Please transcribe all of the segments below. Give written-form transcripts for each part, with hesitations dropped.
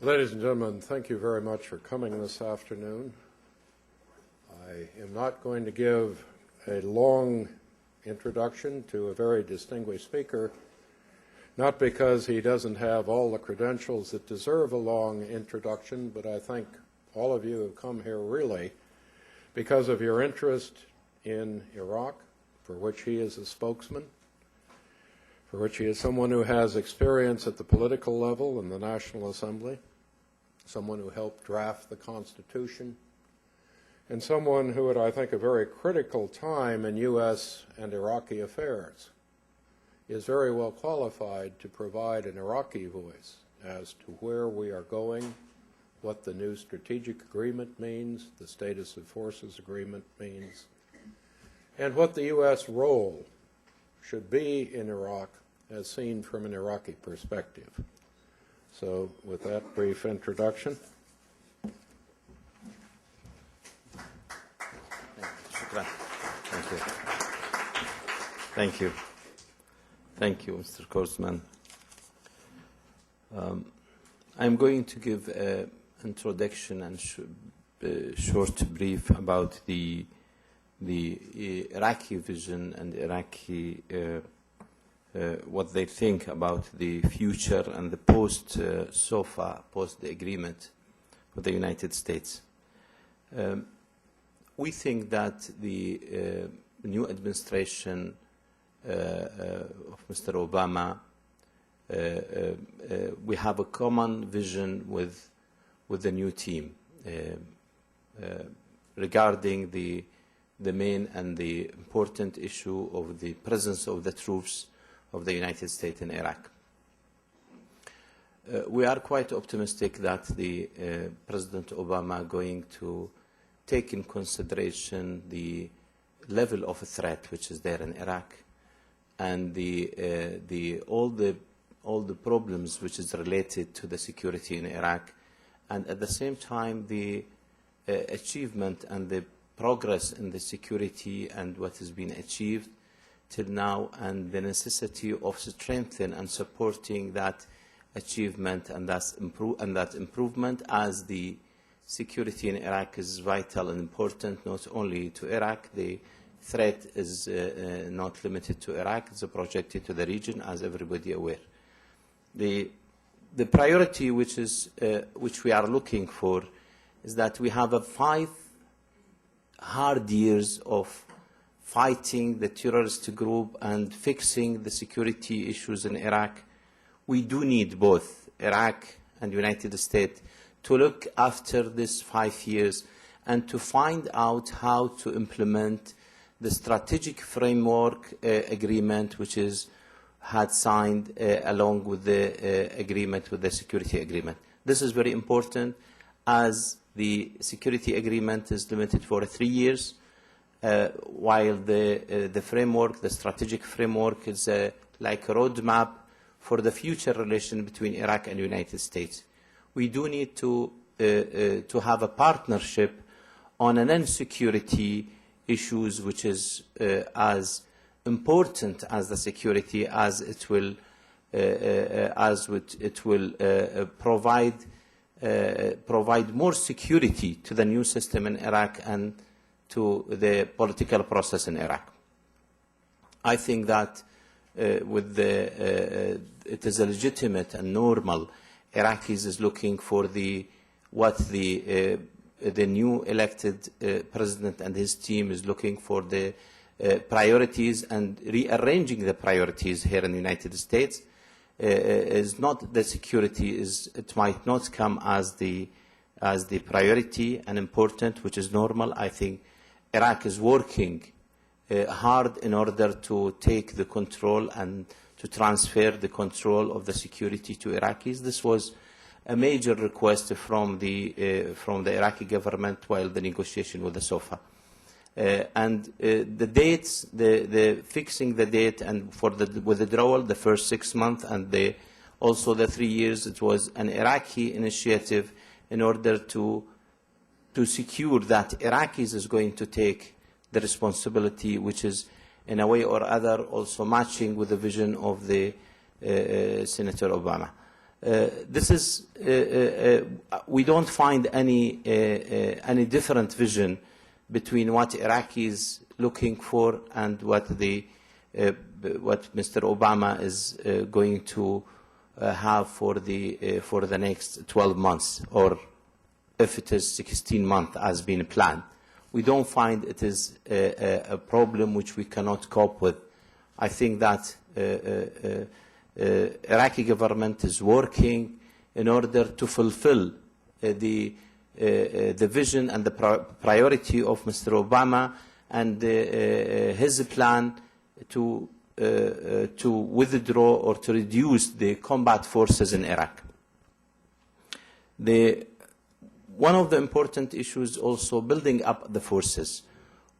Ladies and gentlemen, thank you very much for coming this afternoon. I am not going to give a long introduction to a very distinguished speaker, not because he doesn't have all the credentials that deserve a long introduction, but I think all of you have come here really because of your interest in Iraq, for which he is a spokesman, for which he is someone who has experience at the political level in the National Assembly, someone who helped draft the Constitution, and someone who at, I think, a very critical time in U.S. and Iraqi affairs is very well qualified to provide an Iraqi voice as to where we are going, what the new strategic agreement means, the status of forces agreement means, and what the U.S. role should be in Iraq as seen from an Iraqi perspective. So with that brief introduction. Thank you. Thank you. Thank you, Mr. Korsman. I'm going to give an introduction and short brief about the Iraqi vision and Iraqi what they think about the future and the post-SOFA, post the agreement with the United States. We think that the new administration of Mr. Obama, we have a common vision with the new team regarding the main and the important issue of the presence of the troops of the United States in Iraq. We are quite optimistic that the President Obama going to take in consideration the level of threat which is there in Iraq and all the problems which is related to the security in Iraq, and at the same time the achievement and the progress in the security and what has been achieved till now, and the necessity of strengthening and supporting that achievement and that improvement, as the security in Iraq is vital and important not only to Iraq. The threat is not limited to Iraq, it's projected to the region, as everybody aware. The priority which we are looking for is that we have 5 hard years of fighting the terrorist group and fixing the security issues in Iraq. We do need both Iraq and the United States to look after these 5 years and to find out how to implement the strategic framework agreement which had signed along with the agreement, with the security agreement. This is very important, as the security agreement is limited for 3 years, while the framework, the strategic framework, is like a roadmap for the future relation between Iraq and the United States. We do need to have a partnership on an insecurity issues which is as important as the security, as it will provide more security to the new system in Iraq and to the political process in Iraq. I think that it is a legitimate and normal. Iraqis is looking for what the new elected president and his team is looking for, the priorities, and rearranging the priorities here in the United States. Is not the security, it might not come as the priority and important, which is normal. I think Iraq is working hard in order to take the control and to transfer the control of the security to Iraqis. This was a major request from the Iraqi government while the negotiation with the SOFA. And the dates, fixing the date and for the withdrawal, the first 6 months, and also the 3 years, it was an Iraqi initiative in order to secure that Iraqis is going to take the responsibility, which is in a way or other also matching with the vision of the Senator Obama. This is, we don't find any different vision between what Iraqis looking for and what what Mr. Obama is going to have for the next 12 months, or if it is 16 months as been planned. We don't find it is a problem which we cannot cope with. I think that Iraqi government is working in order to fulfill the vision and the priority of Mr. Obama and his plan to withdraw or to reduce the combat forces in Iraq. One of the important issues also building up the forces.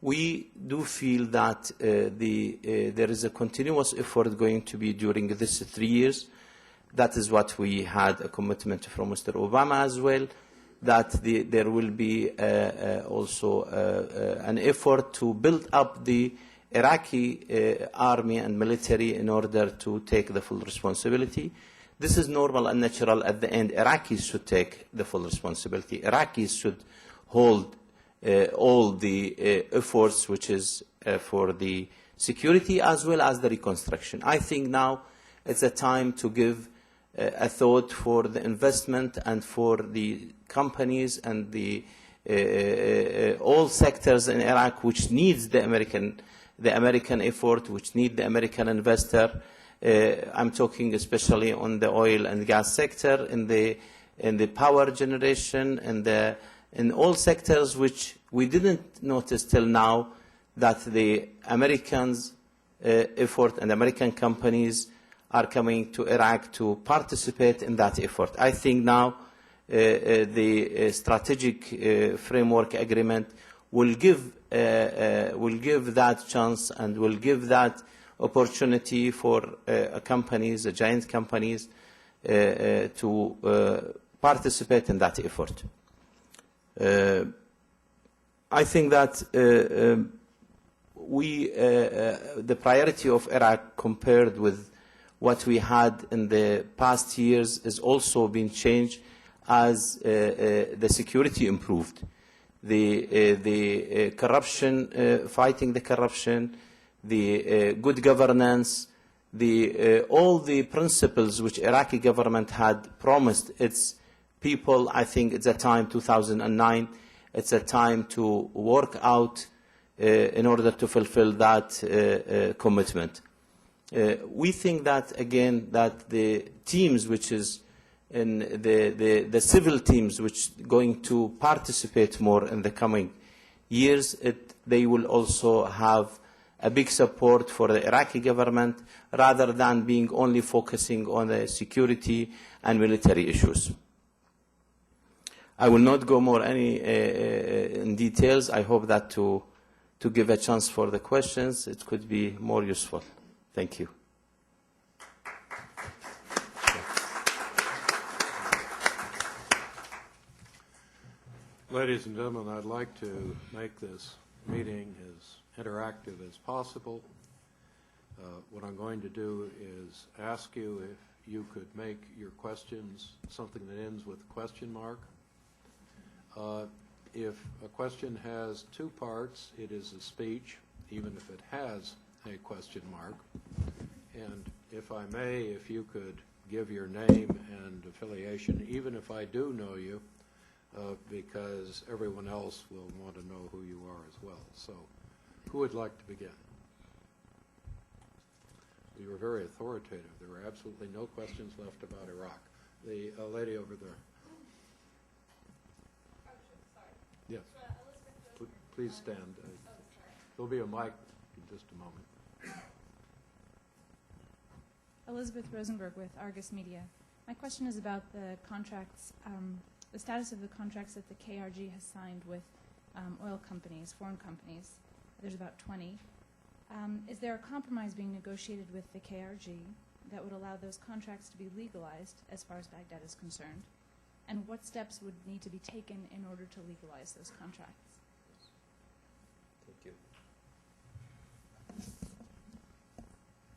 We do feel that there is a continuous effort going to be during these 3 years. That is what we had a commitment from Mr. Obama as well, that there will be also an effort to build up the Iraqi army and military in order to take the full responsibility. This is normal and natural. At the end, Iraqis should take the full responsibility. Iraqis should hold all the efforts which is for the security as well as the reconstruction. I think now it's a time to give a thought for the investment and for the companies and the all sectors in Iraq which needs the American effort, which need the American investor. I'm talking especially on the oil and gas sector, in the power generation, and in all sectors which we didn't notice till now that the Americans' effort and American companies are coming to Iraq to participate in that effort. I think now the strategic framework agreement will give that chance and will give that opportunity for companies, giant companies, to participate in that effort. I think that the priority of Iraq compared with what we had in the past years is also being changed as the security improved. The corruption, fighting the corruption, the good governance, all the principles which Iraqi government had promised its people. I think it's a time, 2009, it's a time to work out in order to fulfill that commitment. We think that, again, that the teams which is in the civil teams which going to participate more in the coming years, they will also have a big support for the Iraqi government rather than being only focusing on the security and military issues. I will not go more in details. I hope that to give a chance for the questions, it could be more useful. Thank you. Ladies and gentlemen, I'd like to make this meeting as interactive as possible. What I'm going to do is ask you if you could make your questions something that ends with a question mark. If a question has two parts, it is a speech, even if it has a question mark. And if I may, if you could give your name and affiliation, even if I do know you, because everyone else will want to know who you are as well. So, who would like to begin? You were very authoritative. There were absolutely no questions left about Iraq. The lady over there. Yes. Please stand. There'll be a mic in just a moment. Elizabeth Rosenberg with Argus Media. My question is about the contracts, the status of the contracts that the KRG has signed with oil companies, foreign companies. There's about 20. Is there a compromise being negotiated with the KRG that would allow those contracts to be legalized as far as Baghdad is concerned? And what steps would need to be taken in order to legalize those contracts? Thank you.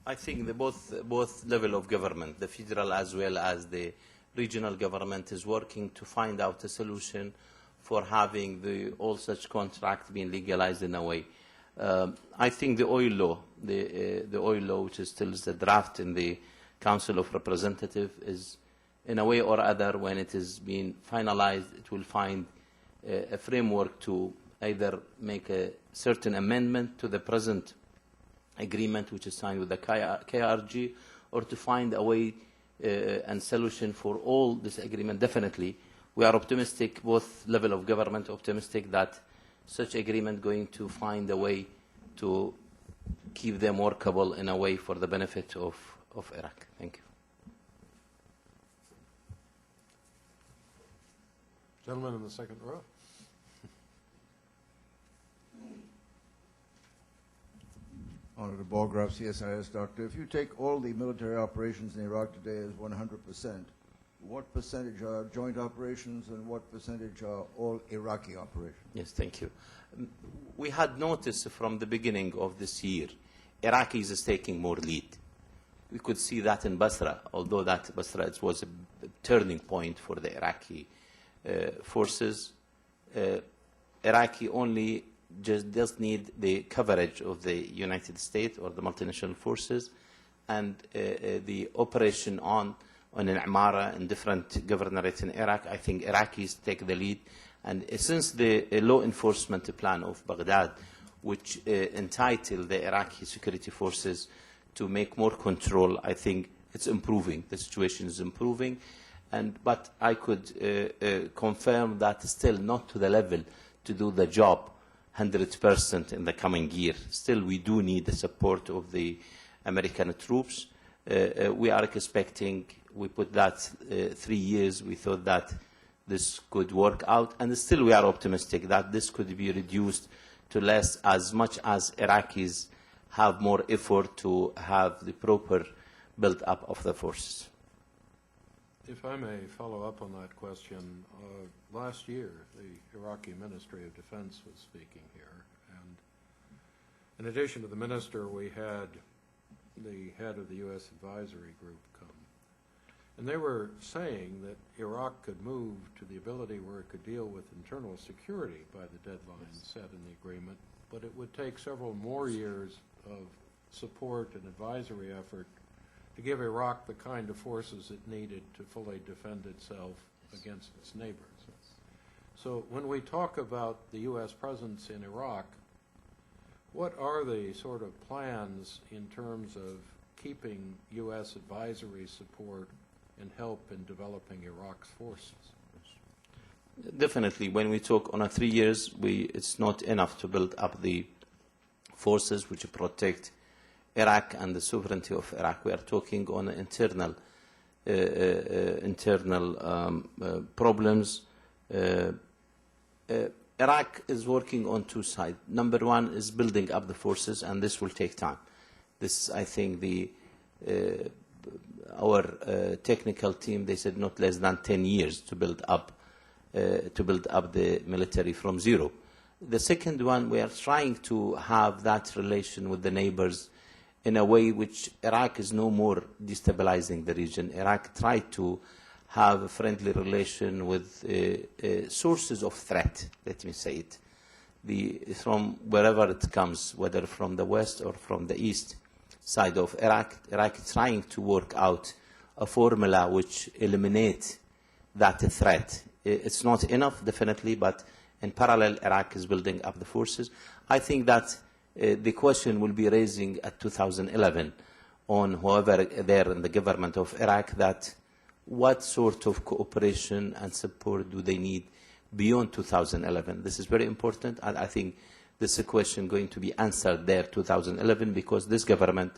I think the both level of government, the federal as well as the regional government, is working to find out a solution for having all such contracts being legalized in a way. I think the oil law, the oil law, which is still the draft in the Council of Representatives, is in a way or other, when it is being finalized, it will find a framework to either make a certain amendment to the present agreement which is signed with the KRG, or to find a way and solution for all this agreement. Definitely, we are optimistic, both level of government optimistic, that such agreement going to find a way to keep them workable in a way for the benefit of Iraq. Thank you. Gentleman in the second row. Honorable Ballgraf, CSIS Doctor. If you take all the military operations in Iraq today as 100%, what percentage are joint operations and what percentage are all Iraqi operations? Yes, thank you. We had noticed from the beginning of this year, Iraqis is taking more lead. We could see that in Basra, although that Basra was a turning point for the Iraqi forces. Iraqi only just does need the coverage of the United States or the multinational forces, and the operation on Al-Imara and different governorates in Iraq. I think Iraqis take the lead, and since the law enforcement plan of Baghdad, which entitled the Iraqi security forces to make more control, I think it's improving. The situation is improving, but I could confirm that still not to the level to do the job 100% in the coming year. Still, we do need the support of the American troops. We are expecting, we put that 3 years, we thought that this could work out, and still we are optimistic that this could be reduced to less, as much as Iraqis have more effort to have the proper build-up of the forces. If I may follow up on that question, last year the Iraqi Ministry of Defense was speaking here, and in addition to the minister, we had the head of the U.S. advisory group come. And they were saying that Iraq could move to the ability where it could deal with internal security by the deadline set in the agreement, but it would take several more years of support and advisory effort to give Iraq the kind of forces it needed to fully defend itself against its neighbors. So when we talk about the U.S. presence in Iraq, what are the sort of plans in terms of keeping U.S. advisory support and help in developing Iraq's forces? Definitely, when we talk on 3 years, it's not enough to build up the forces which protect Iraq and the sovereignty of Iraq. We are talking on internal problems. Iraq is working on two sides. Number one is building up the forces, and this will take time. This, I think, our technical team, they said not less than 10 years to build up the military from zero. The second one, we are trying to have that relation with the neighbors in a way which Iraq is no more destabilizing the region. Iraq tried to have a friendly relation with sources of threat, let me say it, from wherever it comes, whether from the west or from the east side of Iraq. Iraq is trying to work out a formula which eliminates that threat. It's not enough, definitely, but in parallel, Iraq is building up the forces. I think that the question will be raising at 2011 on whoever there in the government of Iraq, that what sort of cooperation and support do they need beyond 2011. This is very important, and I think this is a question going to be answered there 2011, because this government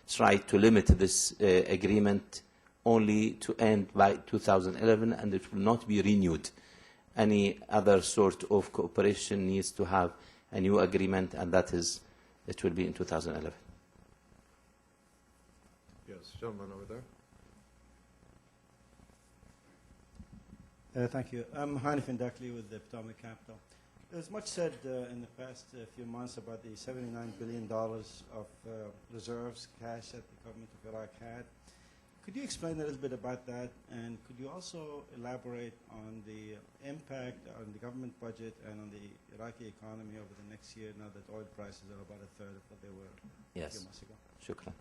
tried to limit this agreement only to end by 2011, and it will not be renewed. Any other sort of cooperation needs to have a new agreement, and it will be in 2011. Yes, gentleman over there. Thank you. I'm Hanif Indakli with the Potomac Capital. There's much said in the past few months about the $79 billion of reserves, cash that the government of Iraq had. Could you explain a little bit about that? And could you also elaborate on the impact on the government budget and on the Iraqi economy over the next year now that oil prices are about a third of what they were a few months ago? Shukran.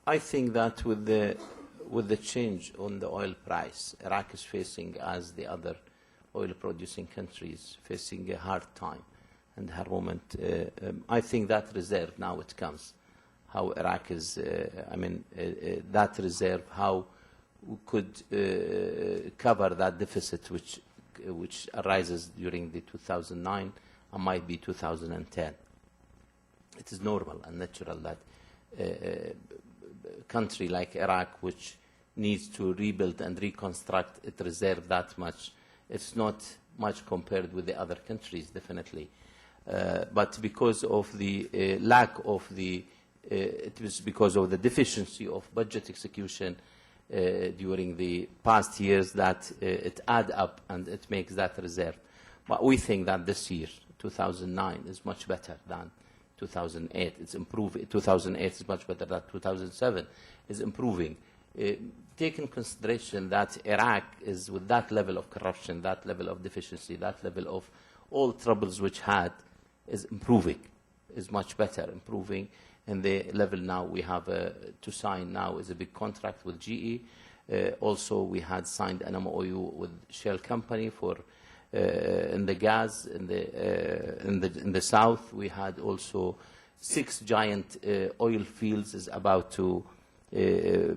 I think that with the change on the oil price, Iraq is facing, as the other oil-producing countries, facing a hard time and hard moment. I think that reserve now it comes. How Iraq is, that reserve, how we could cover that deficit which arises during the 2009 and might be 2010. It is normal and natural that a country like Iraq, which needs to rebuild and reconstruct its reserve that much, it's not much compared with the other countries, definitely. But because of the lack of the, it was because of the deficiency of budget execution during the past years that it adds up and it makes that reserve. But we think that this year, 2009, is much better than 2008. It's improving. 2008 is much better than 2007. Is improving. Take in consideration that Iraq is, with that level of corruption, that level of deficiency, that level of all troubles which had, is improving, is much better, improving. And the level now we have to sign now is a big contract with GE. Also, we had signed an MOU with Shell Company for in the gas in the south. We had also 6 giant oil fields is about to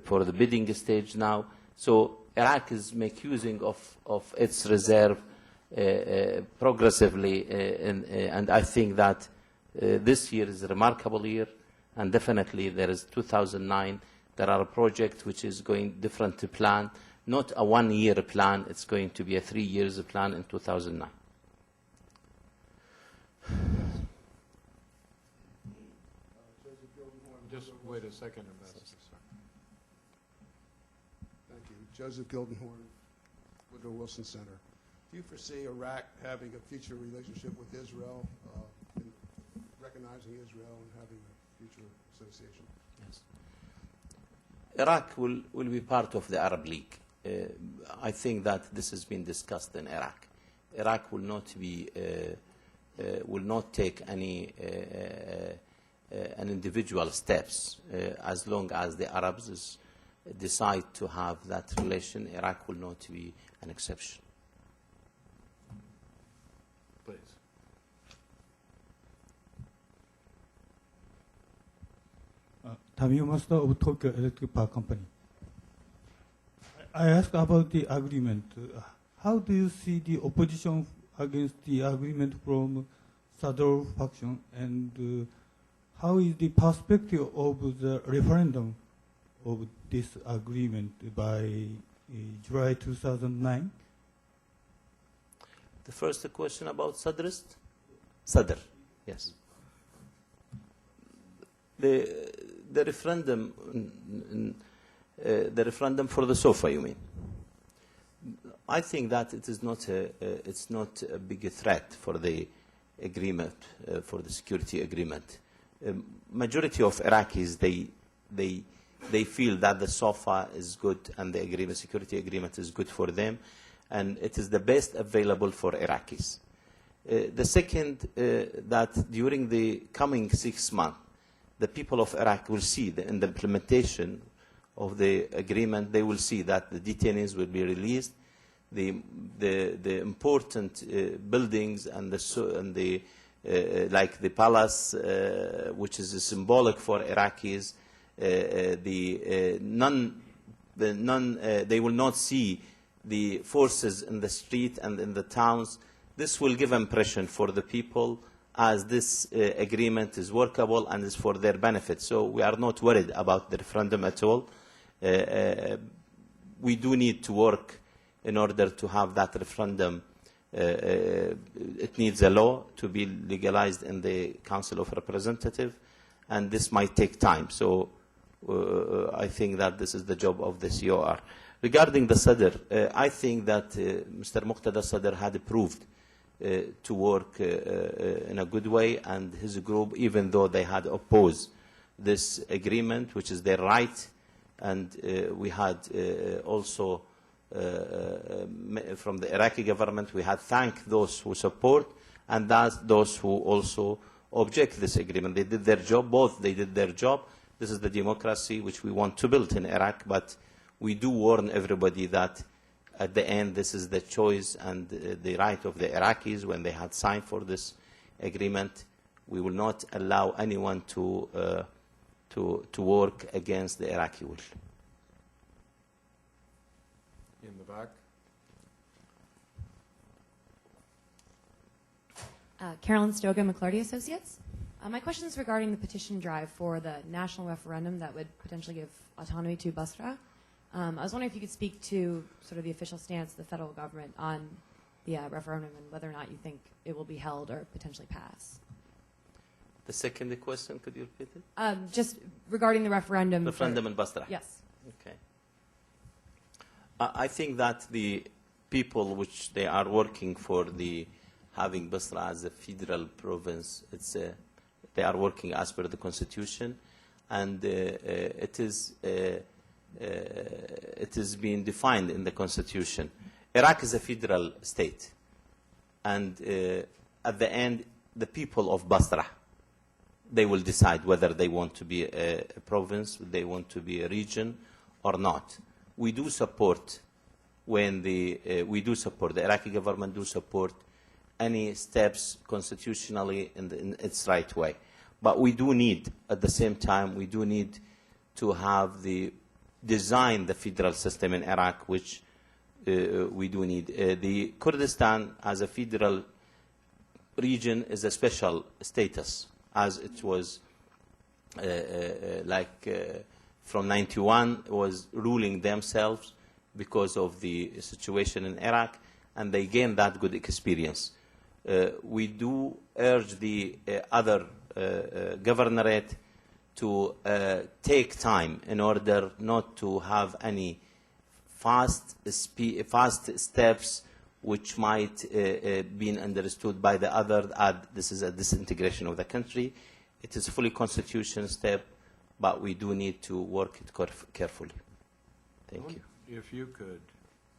for the bidding stage now. So Iraq is making using of its reserve progressively, and I think that this year is a remarkable year, and definitely there is 2009. There are a project which is going different to plan, not a 1-year plan. It's going to be a 3 years plan in 2009. Just wait a second, Ambassador. Thank you. Joseph Gildenhorn, Woodrow Wilson Center. Do you foresee Iraq having a future relationship with Israel, and recognizing Israel and having a future association? Yes. Iraq will be part of the Arab League. I think that this has been discussed in Iraq. Iraq will not be, will not take any an individual steps as long as the Arabs decide to have that relation. Iraq will not be an exception. Please. Tamio Master of Tokyo Electric Power Company. I asked about the agreement. How do you see the opposition against the agreement from Sadr faction, and how is the perspective of the referendum of this agreement by July 2009? The first question about Sadrist? Sadr, yes. The referendum for the SOFA, you mean? I think that it is not it's not a big threat for the agreement, for the security agreement. Majority of Iraqis, they feel that the SOFA is good and the agreement, security agreement is good for them, and it is the best available for Iraqis. The second, that during the coming 6 months, the people of Iraq will see in the implementation of the agreement, they will see that the detainees will be released, the important buildings and the like the palace, which is symbolic for Iraqis, they will not see the forces in the street and in the towns. This will give impression for the people as this agreement is workable and is for their benefit. So we are not worried about the referendum at all. We do need to work in order to have that referendum. It needs a law to be legalized in the Council of Representatives, and this might take time. So I think that this is the job of the COR. Regarding the Sadr, I think that Mr. Muqtada Sadr had proved to work in a good way, and his group, even though they had opposed this agreement, which is their right, and we had also from the Iraqi government, we had thanked those who support and those who also object this agreement. They did their job, both they did their job. This is the democracy which we want to build in Iraq, but we do warn everybody that at the end this is the choice and the right of the Iraqis when they had signed for this agreement. We will not allow anyone to work against the Iraqi will. In the back. Carolyn Stoga, McClarty Associates. My question is regarding the petition drive for the national referendum that would potentially give autonomy to Basra. I was wondering if you could speak to sort of the official stance of the federal government on the referendum and whether or not you think it will be held or potentially pass. The second question, could you repeat it? Just regarding the referendum. Referendum in Basra. Yes. Okay. I think that the people which they are working for the having Basra as a federal province, they are working as per the constitution, and it is being defined in the constitution. Iraq is a federal state, and at the end, the people of Basra, they will decide whether they want to be a province, they want to be a region or not. We do support the Iraqi government do support any steps constitutionally in its right way. But we do need, at the same time, we do need to have design the federal system in Iraq, which we do need. The Kurdistan as a federal region is a special status, as it was from 91 was ruling themselves because of the situation in Iraq, and they gained that good experience. We do urge the other governorate to take time in order not to have any fast steps which might be understood by the other as this is a disintegration of the country. It is a fully constitutional step, but we do need to work it carefully. Thank you. If you could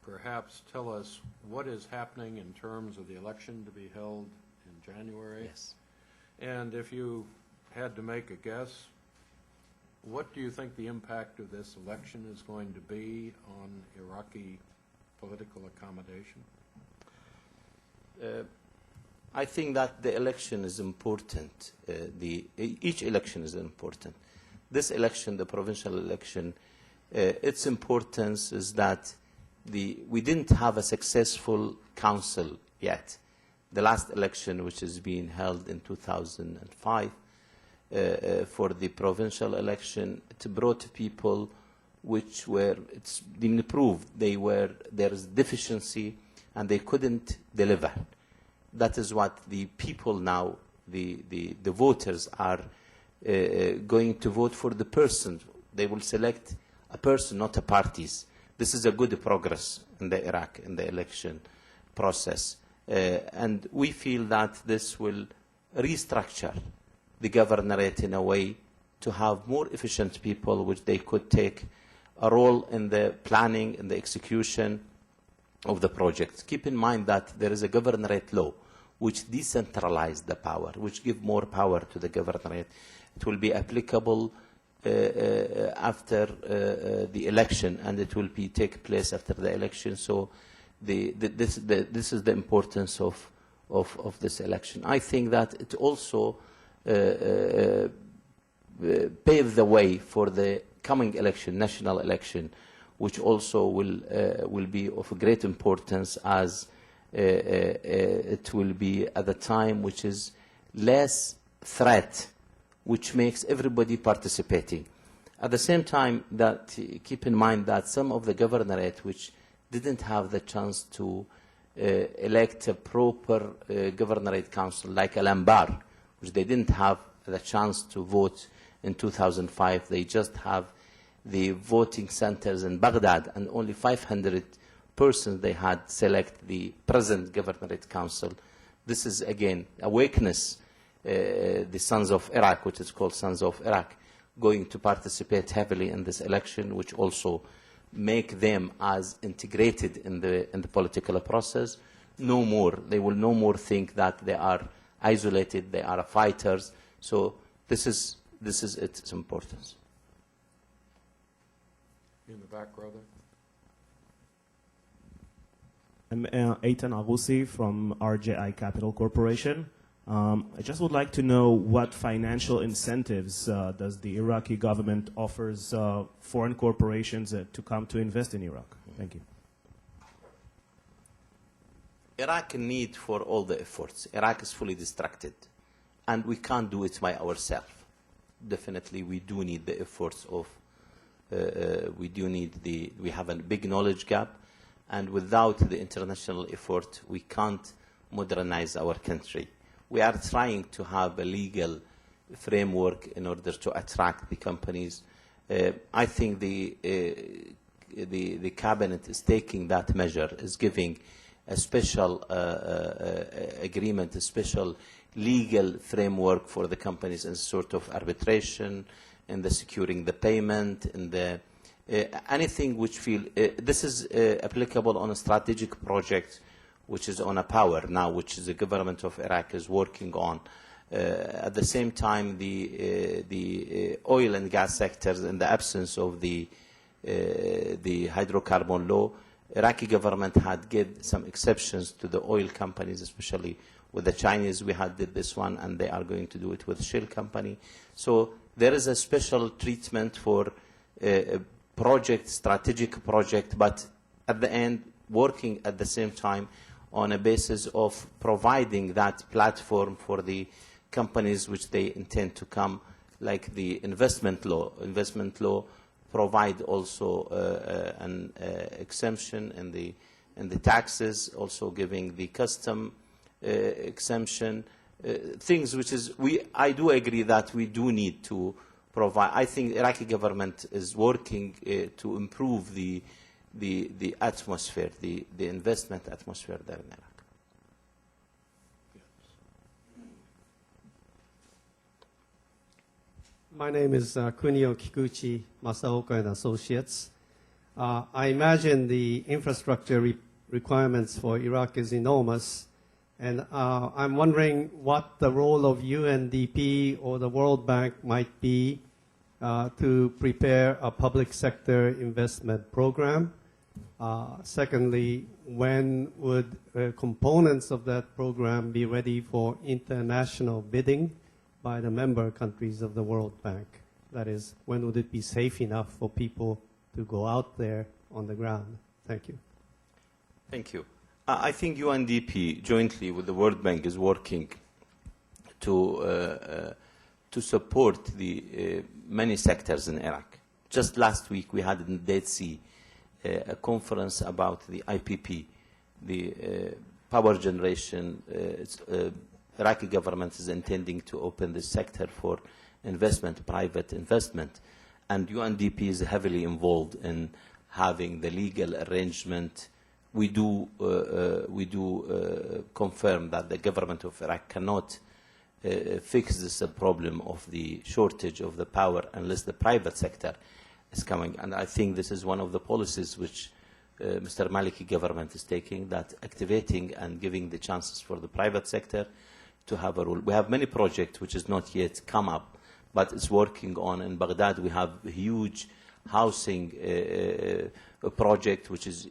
perhaps tell us what is happening in terms of the election to be held in January. Yes. And if you had to make a guess, what do you think the impact of this election is going to be on Iraqi political accommodation? I think that the election is important. Each election is important. This election, the provincial election, its importance is that we didn't have a successful council yet. The last election, which is being held in 2005, for the provincial election, it brought people which were, it's been proved, there is deficiency and they couldn't deliver. That is what the people now, the voters are going to vote for the person. They will select a person, not a parties. This is a good progress in the Iraq, in the election process. And we feel that this will restructure the governorate in a way to have more efficient people which they could take a role in the planning and the execution of the project. Keep in mind that there is a governorate law which decentralizes the power, which gives more power to the governorate. It will be applicable after the election, and it will take place after the election. So this is the importance of this election. I think that it also pave the way for the coming election, national election, which also will be of great importance, as it will be at a time which is less threat, which makes everybody participating. At the same time, keep in mind that some of the governorate which didn't have the chance to elect a proper governorate council, like Al-Anbar, which they didn't have the chance to vote in 2005. They just have the voting centers in Baghdad, and only 500 persons they had select the present governorate council. This is, again, a weakness. The Sons of Iraq, which is called Sons of Iraq, going to participate heavily in this election, which also make them as integrated in the political process. No more. They will no more think that they are isolated, they are fighters. So this is its importance. In the back row there. I'm Eitan Arusi from RJI Capital Corporation. I just would like to know what financial incentives does the Iraqi government offers foreign corporations to come to invest in Iraq? Thank you. Iraq need for all the efforts. Iraq is fully distracted, and we can't do it by ourselves. Definitely, we do need the efforts of. We have a big knowledge gap, and without the international effort, we can't modernize our country. We are trying to have a legal framework in order to attract the companies. I think the cabinet is taking that measure, is giving a special agreement, a special legal framework for the companies in sort of arbitration, in the securing the payment, in the anything which feel this is applicable on a strategic project, which is on a power now, which is the government of Iraq is working on. At the same time, the oil and gas sectors, in the absence of the hydrocarbon law, Iraqi government had given some exceptions to the oil companies, especially with the Chinese. We had did this one, and they are going to do it with Shell company. So there is a special treatment for a project, strategic project, but at the end, working at the same time on a basis of providing that platform for the companies which they intend to come, like the investment law. Investment law provide also an exemption in the taxes, also giving the custom exemption, things which is, I do agree that we do need to provide. I think the Iraqi government is working to improve the atmosphere, the investment atmosphere there in Iraq. My name is Kunio Kikuchi, Masaoka and Associates. I imagine the infrastructure requirements for Iraq is enormous, and I'm wondering what the role of UNDP or the World Bank might be to prepare a public sector investment program. Secondly, when would components of that program be ready for international bidding by the member countries of the World Bank? That is, when would it be safe enough for people to go out there on the ground? Thank you. Thank you. I think UNDP, jointly with the World Bank, is working to support the many sectors in Iraq. Just last week, we had in Dead Sea a conference about the IPP, the power generation. Iraqi government is intending to open this sector for investment, private investment, and UNDP is heavily involved in having the legal arrangement. We do confirm that the government of Iraq cannot fix this problem of the shortage of the power unless the private sector is coming. And I think this is one of the policies which Mr. Maliki government is taking, that activating and giving the chances for the private sector to have a role. We have many projects which is not yet come up, but it's working on. In Baghdad, we have a huge housing project which is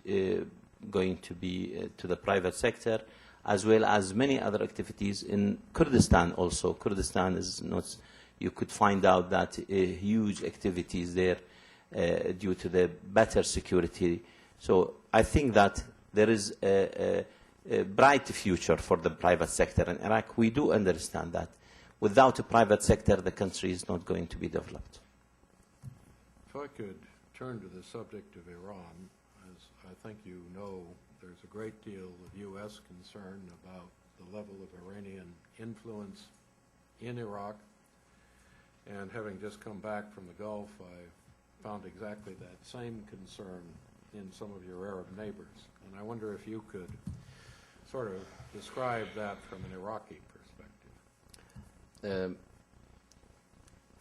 going to be to the private sector, as well as many other activities in Kurdistan also. Kurdistan is not, you could find out that huge activities there due to the better security. So I think that there is a bright future for the private sector in Iraq. We do understand that. Without a private sector, the country is not going to be developed. If I could turn to the subject of Iran, as I think you know, there's a great deal of U.S. concern about the level of Iranian influence in Iraq. And having just come back from the Gulf, I found exactly that same concern in some of your Arab neighbors. And I wonder if you could sort of describe that from an Iraqi perspective.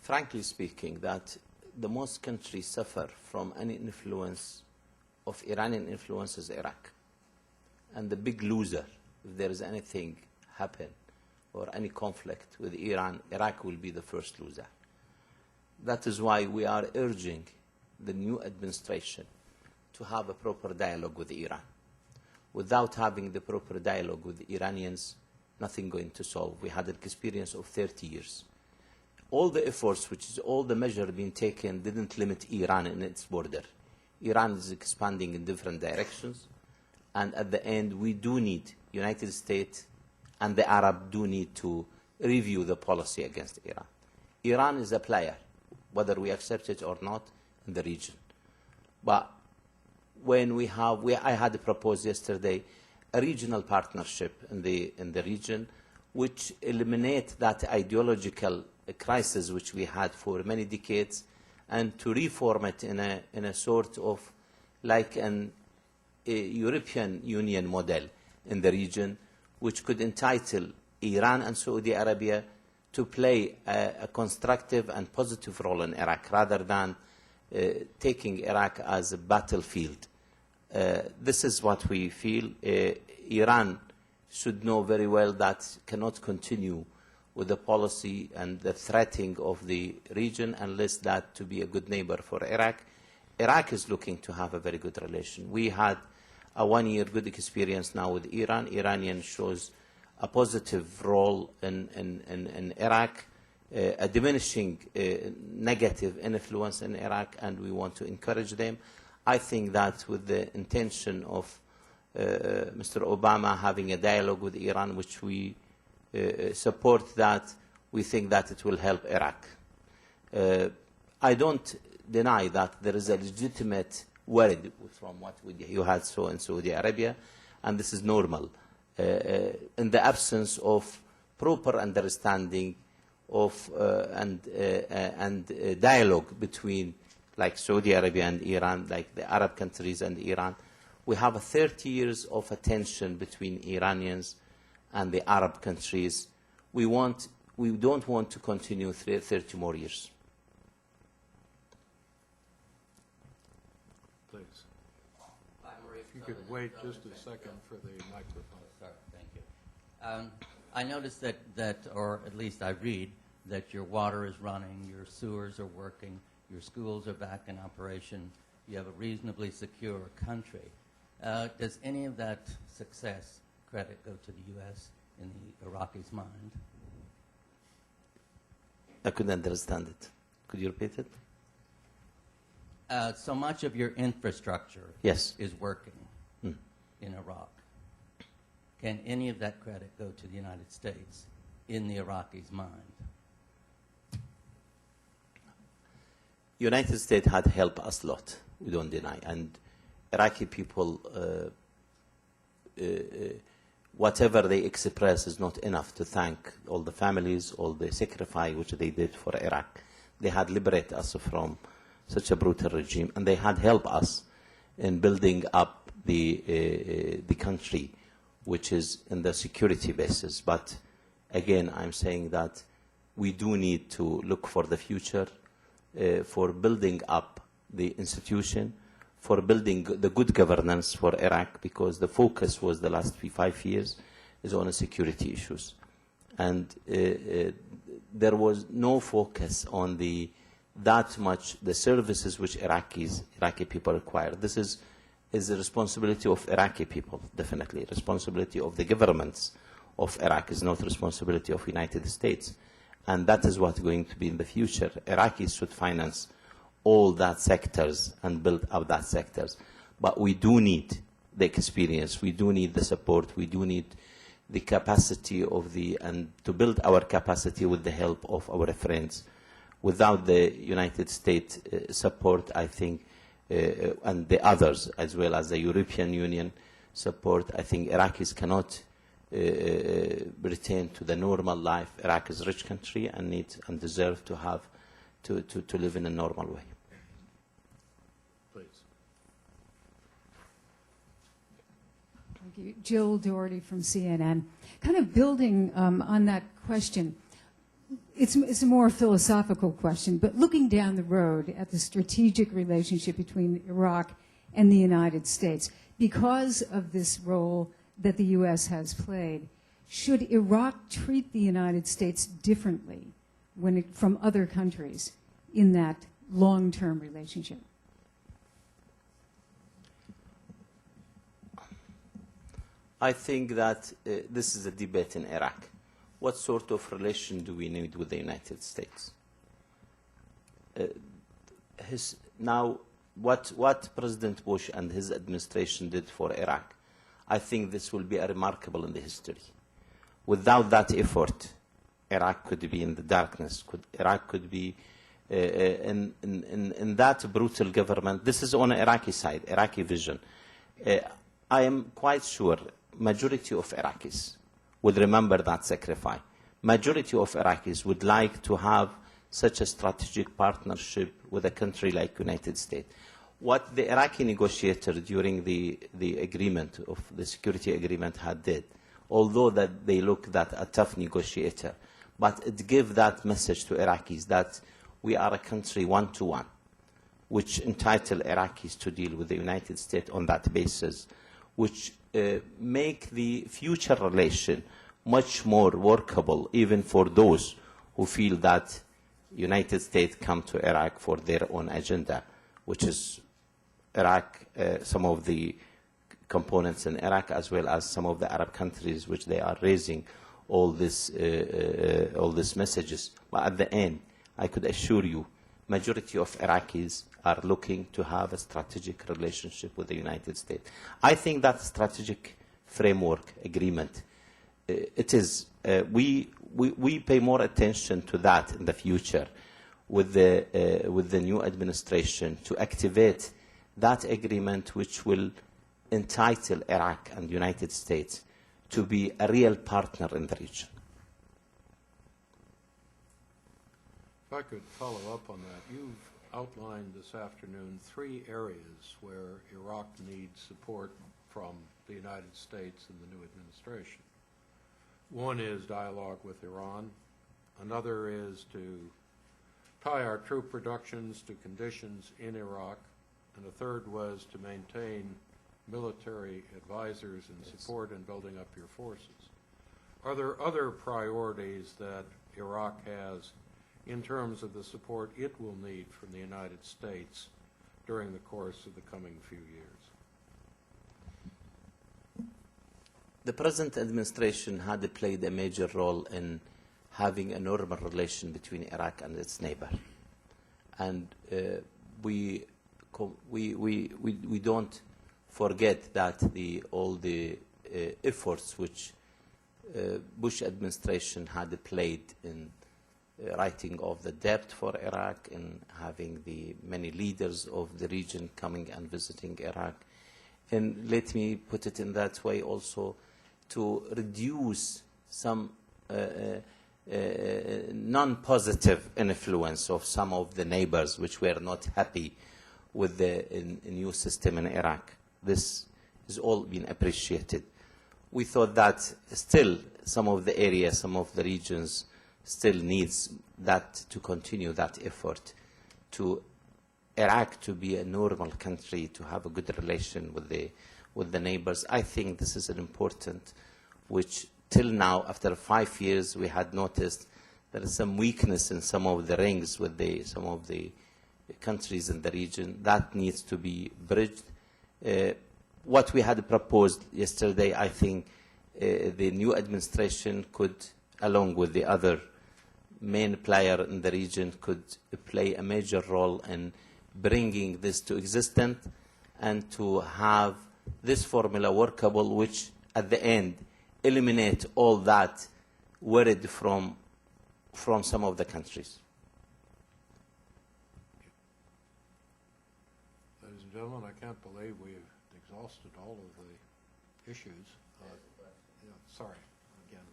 Frankly speaking, that the most countries suffer from any influence of Iranian influence is Iraq. And the big loser, if there is anything happen or any conflict with Iran, Iraq will be the first loser. That is why we are urging the new administration to have a proper dialogue with Iran. Without having the proper dialogue with the Iranians, nothing going to solve. We had an experience of 30 years. All the efforts, which is all the measures being taken, didn't limit Iran in its border. Iran is expanding in different directions, and at the end, we do need, United States and the Arab do need to review the policy against Iran. Iran is a player, whether we accept it or not, in the region. But when I had proposed yesterday a regional partnership in the region, which eliminate that ideological crisis which we had for many decades, and to reform it in a sort of like a European Union model in the region, which could entitle Iran and Saudi Arabia to play a constructive and positive role in Iraq, rather than taking Iraq as a battlefield. This is what we feel. Iran should know very well that cannot continue with the policy and the threatening of the region unless that to be a good neighbor for Iraq. Iraq is looking to have a very good relation. We had a one-year good experience now with Iran. Iranian shows a positive role in Iraq, a diminishing negative influence in Iraq, and we want to encourage them. I think that with the intention of Mr. Obama having a dialogue with Iran, which we support, that we think that it will help Iraq. I don't deny that there is a legitimate worry from what you had so in Saudi Arabia, and this is normal. In the absence of proper understanding of and dialogue between like Saudi Arabia and Iran, like the Arab countries and Iran, we have 30 years of attention between Iranians and the Arab countries. We don't want to continue 30 more years. Please. If you could wait just a second for the microphone. Sorry, thank you. I noticed that, or at least I read, that your water is running, your sewers are working, your schools are back in operation, you have a reasonably secure country. Does any of that success credit go to the U.S. in the Iraqis' mind? I couldn't understand it. Could you repeat it? So much of your infrastructure Yes. is working in Iraq. Can any of that credit go to the United States in the Iraqis' mind? United States had helped us a lot, we don't deny. And Iraqi people, whatever they express is not enough to thank all the families, all the sacrifice which they did for Iraq. They had liberated us from such a brutal regime, and they had helped us in building up the country, which is in the security basis. But again, I'm saying that we do need to look for the future, for building up the institution, for building the good governance for Iraq, because the focus was the last 5 years is on the security issues. And there was no focus on that much the services which Iraqi people require. This is the responsibility of Iraqi people, definitely. Responsibility of the governments of Iraq is not responsibility of United States. And that is what's going to be in the future. Iraqis should finance all that sectors and build up that sectors. But we do need the experience, we do need the support, we do need the capacity and to build our capacity with the help of our friends. Without the United States support, I think, and the others, as well as the European Union support, I think Iraqis cannot return to the normal life. Iraq is a rich country and needs and deserves to have to live in a normal way. Thank you. Jill Doherty from CNN. Kind of building on that question, it's a more philosophical question, but looking down the road at the strategic relationship between Iraq and the United States, because of this role that the U.S. has played, should Iraq treat the United States differently from other countries in that long-term relationship? I think that this is a debate in Iraq. What sort of relation do we need with the United States? Now, what President Bush and his administration did for Iraq, I think this will be remarkable in the history. Without that effort, Iraq could be in the darkness. Iraq could be in that brutal government. This is on the Iraqi side, Iraqi Vision. I am quite sure majority of Iraqis would remember that sacrifice. Majority of Iraqis would like to have such a strategic partnership with a country like United States. What the Iraqi negotiator during the agreement of the security agreement had did, although that they looked at a tough negotiator, but it gave that message to Iraqis that we are a country one-to-one, which entitle Iraqis to deal with the United States on that basis, which make the future relation much more workable, even for those who feel that United States come to Iraq for their own agenda, which is Iraq, some of the components in Iraq, as well as some of the Arab countries, which they are raising all these messages. But at the end, I could assure you, majority of Iraqis are looking to have a strategic relationship with the United States. I think that strategic framework agreement, it is, we pay more attention to that in the future with the new administration to activate that agreement, which will entitle Iraq and the United States to be a real partner in the region. If I could follow up on that, you've outlined this afternoon 3 areas where Iraq needs support from the United States and the new administration. One is dialogue with Iran. Another is to tie our troop reductions to conditions in Iraq. And the third was to maintain military advisors and support in building up your forces. Are there other priorities that Iraq has in terms of the support it will need from the United States during the course of the coming few years? The present administration had played a major role in having a normal relation between Iraq and its neighbor. And we don't forget that all the efforts which Bush administration had played in writing off the debt for Iraq and having the many leaders of the region coming and visiting Iraq. And let me put it in that way also, to reduce some non-positive influence of some of the neighbors which were not happy with the new system in Iraq. This has all been appreciated. We thought that still some of the areas, some of the regions still needs that to continue that effort to Iraq to be a normal country, to have a good relation with the neighbors. I think this is an important, which till now, after 5 years, we had noticed there is some weakness in some of the rings with some of the countries in the region. That needs to be bridged. What we had proposed yesterday, I think the new administration could, along with the other main player in the region, could play a major role in bringing this to existence and to have this formula workable, which at the end eliminate all that worried from some of the countries. Ladies and gentlemen, I can't believe we've exhausted all of the issues. Sorry, again.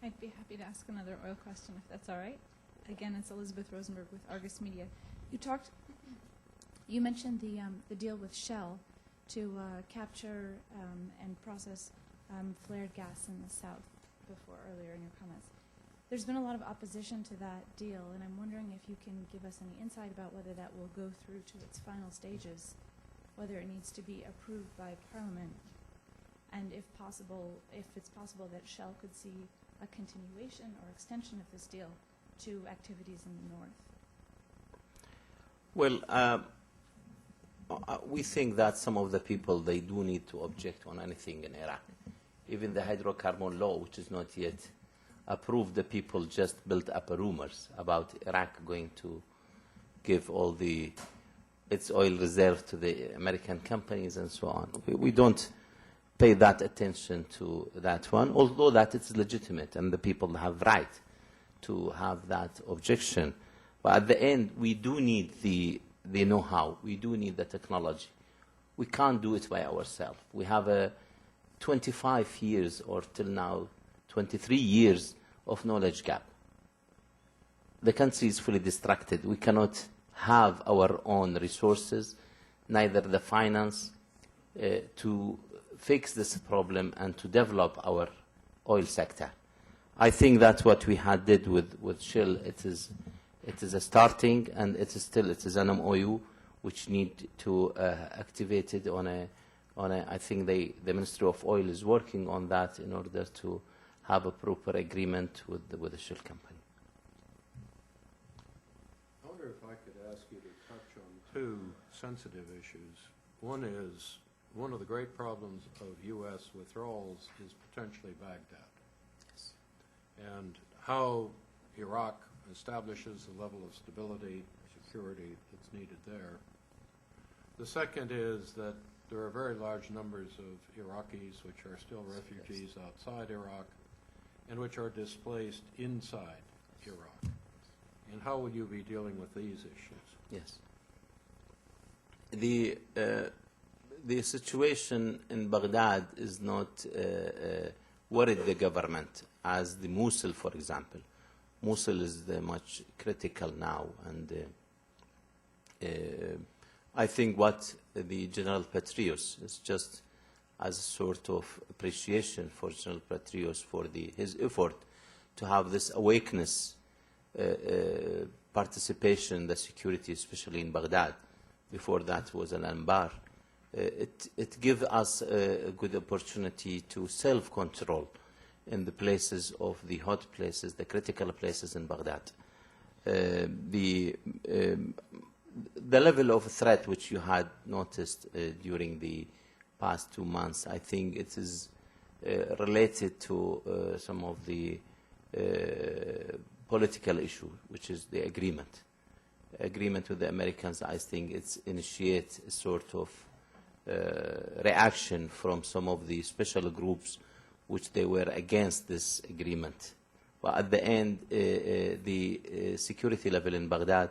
I'd be happy to ask another oil question if that's all right. Again, it's Elizabeth Rosenberg with Argus Media. You talked You mentioned the deal with Shell to capture and process flared gas in the south before earlier in your comments. There's been a lot of opposition to that deal, and I'm wondering if you can give us any insight about whether that will go through to its final stages, whether it needs to be approved by Parliament, and if it's possible that Shell could see a continuation or extension of this deal to activities in the north. Well, we think that some of the people, they do need to object on anything in Iraq. Even the hydrocarbon law, which is not yet approved, the people just built up rumors about Iraq going to give all its oil reserve to the American companies and so on. We don't pay that attention to that one, although that it's legitimate and the people have right to have that objection. But at the end, we do need the know-how. We do need the technology. We can't do it by ourselves. We have a 25 years, or till now, 23 years of knowledge gap. The country is fully distracted. We cannot have our own resources, neither the finance, to fix this problem and to develop our oil sector. I think that's what we had did with Shell. It is a starting, and it is an MOU which need to activate it on a. I think the Ministry of Oil is working on that in order to have a proper agreement with the Shell company. I wonder if I could ask you to touch on two sensitive issues. One is, one of the great problems of U.S. withdrawals is potentially Baghdad. Yes. And how Iraq establishes the level of stability, security that's needed there. The second is that there are very large numbers of Iraqis which are still refugees outside Iraq and which are displaced inside Iraq. And how will you be dealing with these issues? Yes. The situation in Baghdad is not worried the government, as the Mosul, for example. Mosul is much critical now, and I think what the General Petraeus is just as a sort of appreciation for General Petraeus for his effort to have this awakeness participation in the security, especially in Baghdad. Before that was Al-Anbar. It gives us a good opportunity to self-control in the places of the hot places, the critical places in Baghdad. The level of threat which you had noticed during the past 2 months, I think it is related to some of the political issue, which is the agreement. Agreement with the Americans, I think it's initiate a sort of reaction from some of the special groups which they were against this agreement. But at the end, the security level in Baghdad,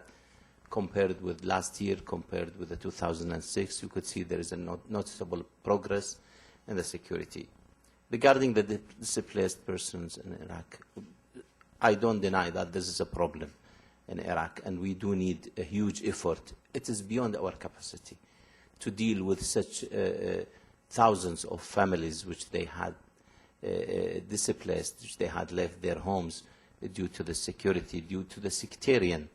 compared with last year, compared with the 2006, you could see there is a noticeable progress in the security. Regarding the displaced persons in Iraq, I don't deny that this is a problem in Iraq, and we do need a huge effort. It is beyond our capacity to deal with such thousands of families which they had displaced, which they had left their homes due to the security, due to the sectarian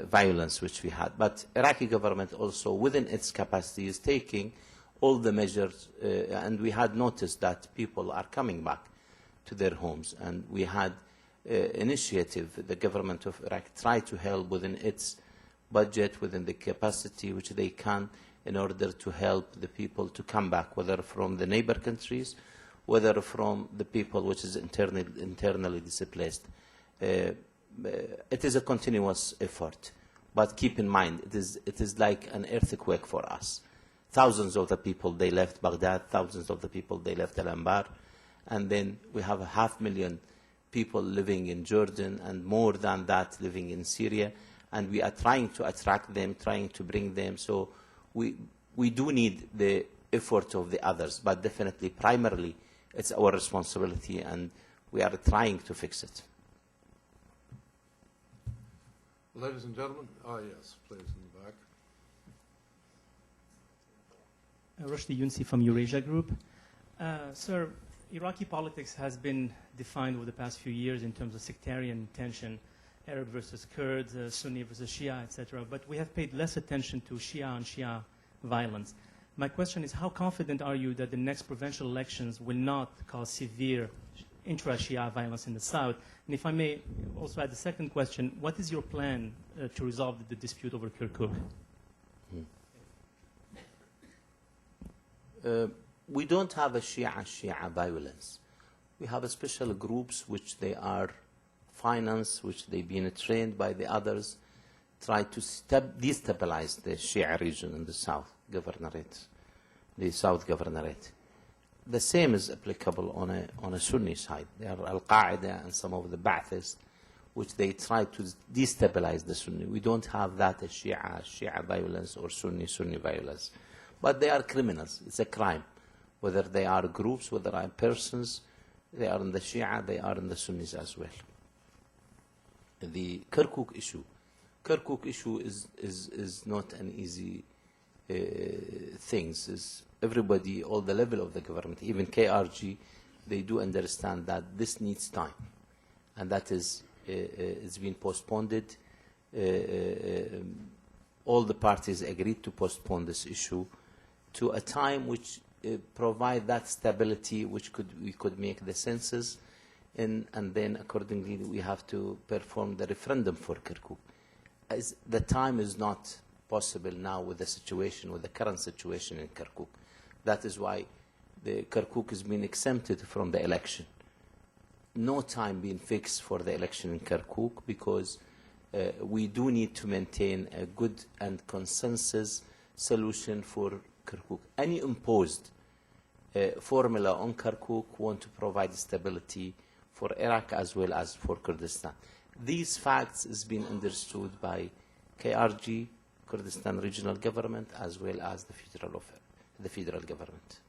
violence which we had. But Iraqi government also, within its capacity, is taking all the measures, and we had noticed that people are coming back to their homes, and we had initiative. The government of Iraq tried to help within its budget, within the capacity which they can, in order to help the people to come back, whether from the neighbor countries, whether from the people which is internally displaced. It is a continuous effort, but keep in mind, it is like an earthquake for us. Thousands of the people, they left Baghdad, thousands of the people, they left Al-Anbar, and then we have 500,000 people living in Jordan, and more than that living in Syria, and we are trying to attract them, trying to bring them. So we do need the effort of the others, but definitely, primarily, it's our responsibility, and we are trying to fix it. Ladies and gentlemen, yes, please, in the back. Rushdie Younsi from Eurasia Group. Sir, Iraqi politics has been defined over the past few years in terms of sectarian tension, Arab versus Kurds, Sunni versus Shia, etc. But we have paid less attention to Shia on Shia violence. My question is, how confident are you that the next provincial elections will not cause severe intra-Shia violence in the south? And if I may also add the second question, what is your plan to resolve the dispute over Kirkuk? We don't have a Shia violence. We have a special groups which they are financed, which they've been trained by the others, try to destabilize the Shia region in the south governorate, the south governorate. The same is applicable on a Sunni side. There are Al-Qaeda and some of the Ba'athists, which they try to destabilize the Sunni. We don't have that as Shia violence or Sunni violence. But they are criminals. It's a crime. Whether they are groups, whether they are persons, they are in the Shia, they are in the Sunnis as well. The Kirkuk issue is not an easy thing. Everybody, all the level of the government, even KRG, they do understand that this needs time. And that is, it's been postponed. All the parties agreed to postpone this issue to a time which provide that stability, which we could make the census, and then accordingly we have to perform the referendum for Kirkuk. As the time is not possible now with the situation, with the current situation in Kirkuk. That is why the Kirkuk has been exempted from the election. No time being fixed for the election in Kirkuk because we do need to maintain a good and consensus solution for Kirkuk. Any imposed formula on Kirkuk want to provide stability for Iraq as well as for Kurdistan. These facts has been understood by KRG, Kurdistan Regional Government, as well as the federal government.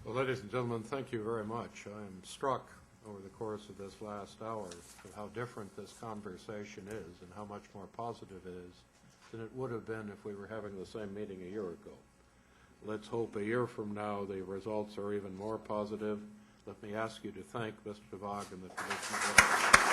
Well, ladies and gentlemen, thank you very much. I am struck over the course of this last hour of how different this conversation is and how much more positive it is than it would have been if we were having the same meeting a year ago. Let's hope a year from now the results are even more positive. Let me ask you to thank Mr. Devag and the Commission.